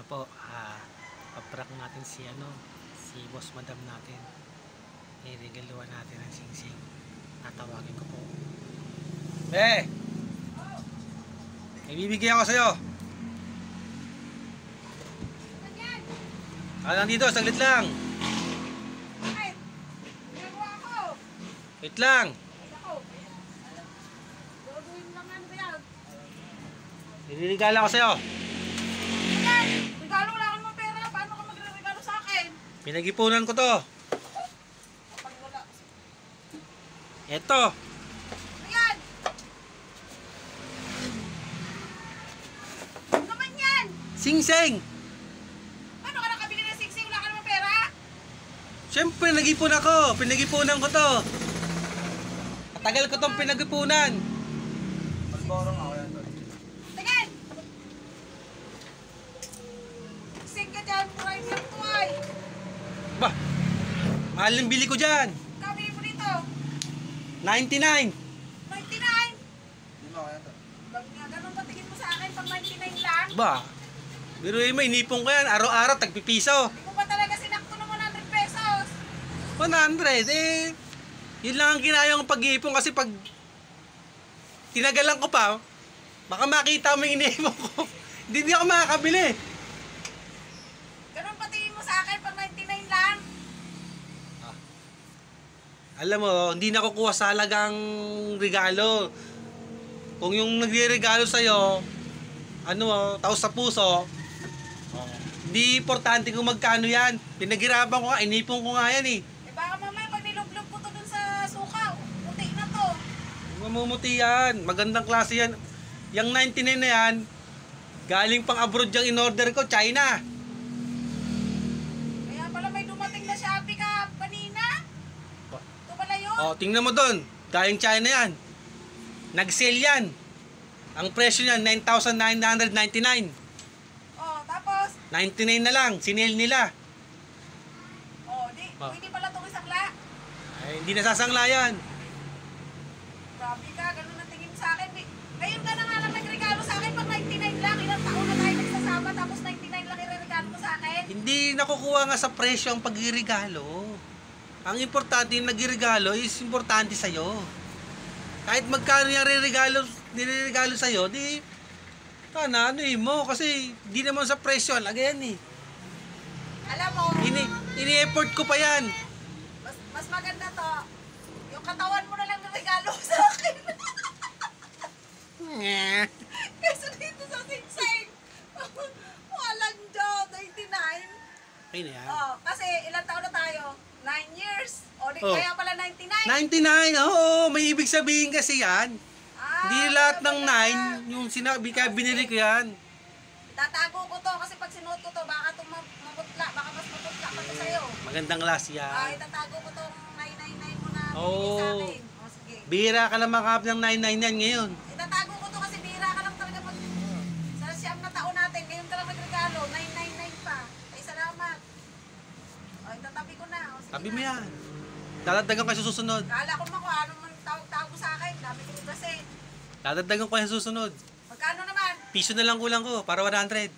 po, paprank natin si boss madam natin. Iregaluhan natin ang singsing. Tatawagin ko po. May bibigyan ako sa'yo. Lang dito, saglit lang. Wait lang. Nililigala ko sa'yo. Regalo, wala ka naman pera. Paano ka magre-regalo sa akin? Pinag-ipunan ko to. Eto. Ayan! Ano naman yan? Singsing. Paano ka nakabili ng singsing? Wala ka naman pera? Siyempre, nag-ipon ako. Pinag-ipunan ko to. Matagal ko tong pinag-ipunan. Malborong ako yan. Tingin! Singsing ka dyan. Prime lang to ay. Bah, mahal yung bili ko dyan. Kabili mo dito. 99. 99! Hindi mo ako yan. Bago nga, ganun ba tingin mo sa akin pang 99 lang? Ba, biruin mo, inipon ko yan. Araw-araw, tagpipiso. Hindi mo ba talaga sinakto ng 100 pesos? 100, yun lang ang kinaya kong pag-iipon kasi pag tinagalan ko pa, baka makita mo yung iniipon ko. Hindi ako makakabili. Ganun ba tingin mo sa akin pang 99 lang? Alam mo, hindi na kukuha sa halagang regalo. Kung yung nagre-regalo sa'yo, taos sa puso, hindi importante kung magkano yan. Pinaghirapan ko nga, inipon ko nga yan eh. Eh baka mamaya pag nilublog ko to dun sa suka, puti na to. Mamumuti yan. Magandang klase yan. Yung 99 na yan, galing pang abroad yung in-order ko, China. Kaya pala may dumating na Shopee ka kanina. Ito pala yun. O, tingnan mo doon. Galing China yan. Nag-sale yan. Ang presyo niyan, 9,999. Oh, tapos, 99 na lang. Sinale nila. Oh. hindi pala itong isakla. Ay, hindi nasasangla yan. Grabe ka, ganun ang tingin sa akin. Ngayon ka na nga lang nagregalo sa akin pag 99 lang. Ilang taon na tayo nagsasama tapos 99 lang ireregalo mo sa akin. Hindi nakukuha nga sa presyo ang pag-iregalo. Ang importante yung nag-iregalo is importante sa'yo. Kahit magkano yung niregalo sa'yo, di mo kasi di naman sa presyo lagyan eh. Alam mo, Ini-effort ko pa yan. mas maganda to. Yung katawan mo na lang ng regalo sa akin. Kaysa dito sa singsing. Walang Diyo, 99. Ay na yan. Oh, kasi ilang taon na tayo? 9 years. O, Oh. kaya pala 99. 99, oo, may ibig sabihin kasi yan. Hindi lahat ng kaya 9, yung sinabi kaya binili ko yan. tatago ko to kasi pag sinuot ko to, baka mamutla, baka mas mamutla pa to sa'yo. Magandang klase Ay, yan. tatago ko tong 999 mo na binili sa Oo. akin. O, sige. Bira ka lang makahap ng 999 ngayon. Itatago ko to kasi bira ka lang talaga pag sa siyam na taon natin. Ngayon ka lang nagregalo, 999 pa. Ay, salamat. O, itatabi ko na. O, sige Sabi na. mo yan. Dadagdagan ko sa susunod. Kala ko naman kung ano man tawag-tawag sa akin. Dami ko kasi. Dadagdagan ko sa susunod. Magkano naman? Piso na lang kulang ko para 100.